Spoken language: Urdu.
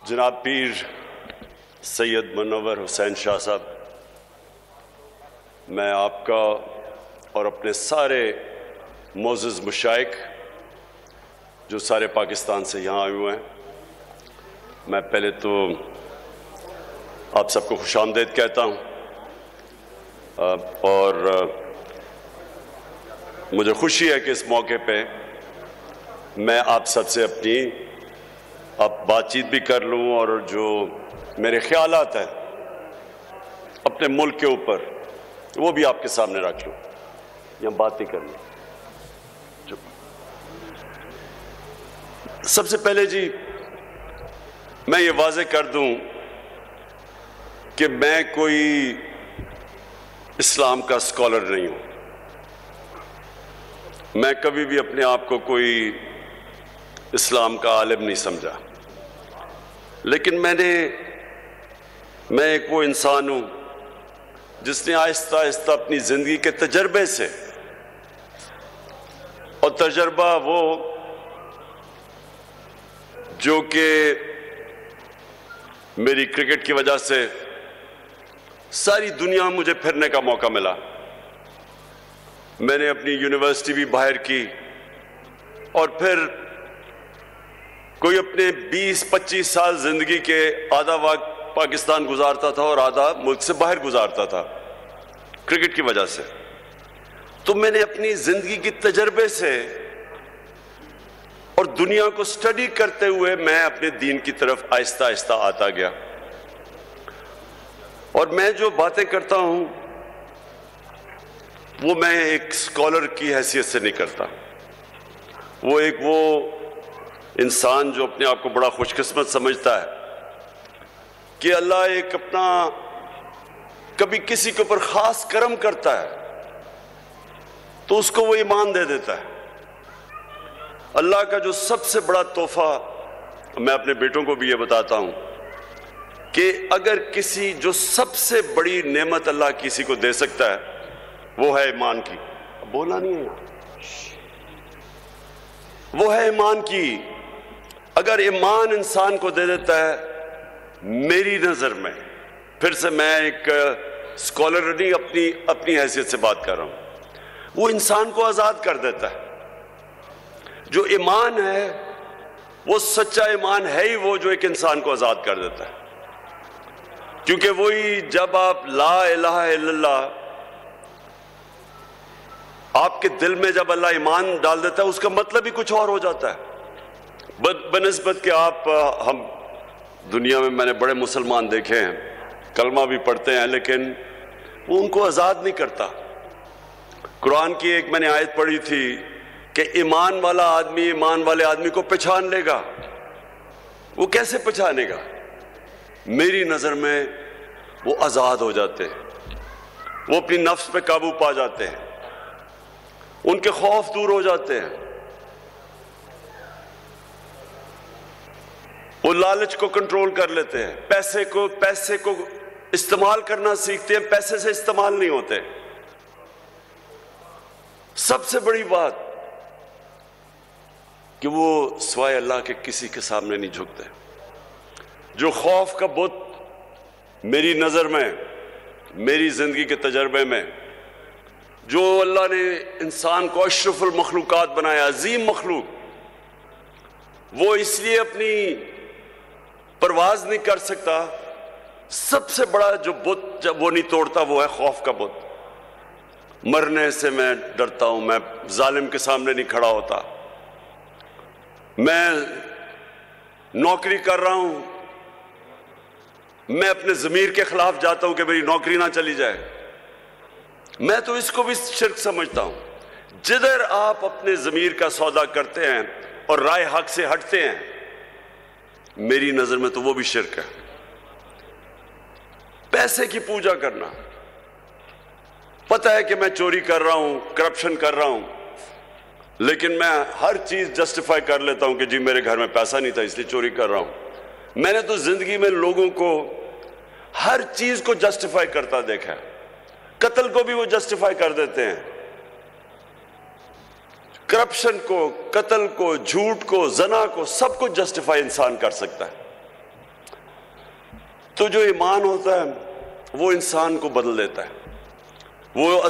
جناب پیر سید منور حسین شاہ صاحب، میں آپ کا اور اپنے سارے معزز مشائخ جو سارے پاکستان سے یہاں آئے ہوئے ہیں، میں پہلے تو آپ سب کو خوش آمدید کہتا ہوں اور مجھے خوشی ہے کہ اس موقع پہ میں آپ سب سے اپنی بات چیت بھی کر لوں اور جو میرے خیالات ہیں اپنے ملک کے اوپر وہ بھی آپ کے سامنے رکھ لوں، یا بات نہیں کرنی۔ سب سے پہلے جی میں یہ واضح کر دوں کہ میں کوئی اسلام کا اسکالر نہیں ہوں، میں کبھی بھی اپنے آپ کو کوئی اسلام کا عالم نہیں سمجھا، لیکن میں ایک وہ انسان ہوں جس نے آہستہ آہستہ اپنی زندگی کے تجربے سے، اور تجربہ وہ جو کہ میری کرکٹ کی وجہ سے ساری دنیا مجھے پھرنے کا موقع ملا، میں نے اپنی یونیورسٹی بھی باہر کی اور پھر کوئی اپنے 20-25 سال زندگی کے آدھا وقت پاکستان گزارتا تھا اور آدھا ملک سے باہر گزارتا تھا کرکٹ کی وجہ سے۔ تو میں نے اپنی زندگی کی تجربے سے اور دنیا کو سٹڈی کرتے ہوئے میں اپنے دین کی طرف آہستہ آہستہ آتا گیا، اور میں جو باتیں کرتا ہوں وہ میں ایک اسکالر کی حیثیت سے نہیں کرتا، وہ انسان جو اپنے آپ کو بڑا خوش قسمت سمجھتا ہے کہ اللہ ایک اپنا کبھی کسی کے اوپر خاص کرم کرتا ہے تو اس کو وہ ایمان دے دیتا ہے۔ اللہ کا جو سب سے بڑا تحفہ، میں اپنے بیٹوں کو بھی یہ بتاتا ہوں کہ اگر کسی جو سب سے بڑی نعمت اللہ کسی کو دے سکتا ہے وہ ہے ایمان کی، بولا نہیں ہے، وہ ہے ایمان کی۔ اگر ایمان انسان کو دے دیتا ہے، میری نظر میں، پھر سے میں ایک اسکالر نہیں اپنی حیثیت سے بات کر رہا ہوں، وہ انسان کو آزاد کر دیتا ہے۔ جو ایمان ہے وہ سچا ایمان ہے ہی وہ جو ایک انسان کو آزاد کر دیتا ہے، کیونکہ وہی جب آپ لا الہ الا اللہ، آپ کے دل میں جب اللہ ایمان ڈال دیتا ہے اس کا مطلب ہی کچھ اور ہو جاتا ہے، بنسبت کہ ہم دنیا میں نے بڑے مسلمان دیکھے ہیں، کلمہ بھی پڑھتے ہیں، لیکن وہ ان کو آزاد نہیں کرتا۔ قرآن کی ایک میں نے آیت پڑھی تھی کہ ایمان والا آدمی ایمان والے آدمی کو پہچان لے گا۔ وہ کیسے پہچانے گا؟ میری نظر میں وہ آزاد ہو جاتے ہیں، وہ اپنی نفس پہ قابو پا جاتے ہیں، ان کے خوف دور ہو جاتے ہیں، وہ لالچ کو کنٹرول کر لیتے ہیں، پیسے کو استعمال کرنا سیکھتے ہیں، پیسے سے استعمال نہیں ہوتے۔ سب سے بڑی بات کہ وہ سوائے اللہ کے کسی کے سامنے نہیں جھکتے۔ جو خوف کا بت میری نظر میں، میری زندگی کے تجربے میں، جو اللہ نے انسان کو اشرف المخلوقات بنایا، عظیم مخلوق، وہ اس لیے اپنی پرواز نہیں کر سکتا، سب سے بڑا جو بت جب وہ نہیں توڑتا وہ ہے خوف کا بت۔ مرنے سے میں ڈرتا ہوں، میں ظالم کے سامنے نہیں کھڑا ہوتا، میں نوکری کر رہا ہوں، میں اپنے ضمیر کے خلاف جاتا ہوں کہ میری نوکری نہ چلی جائے، میں تو اس کو بھی شرک سمجھتا ہوں۔ جدھر آپ اپنے ضمیر کا سودا کرتے ہیں اور رائے حق سے ہٹتے ہیں، میری نظر میں تو وہ بھی شرک ہے۔ پیسے کی پوجا کرنا، پتہ ہے کہ میں چوری کر رہا ہوں، کرپشن کر رہا ہوں، لیکن میں ہر چیز جسٹیفائی کر لیتا ہوں کہ جی میرے گھر میں پیسہ نہیں تھا اس لیے چوری کر رہا ہوں۔ میں نے تو زندگی میں لوگوں کو ہر چیز کو جسٹیفائی کرتا دیکھا ہے، قتل کو بھی وہ جسٹیفائی کر دیتے ہیں، کرپشن کو، قتل کو، جھوٹ کو، زنا کو، سب کو جسٹیفائی انسان کر سکتا ہے۔ تو جو ایمان ہوتا ہے وہ انسان کو بدل دیتا ہے. وہ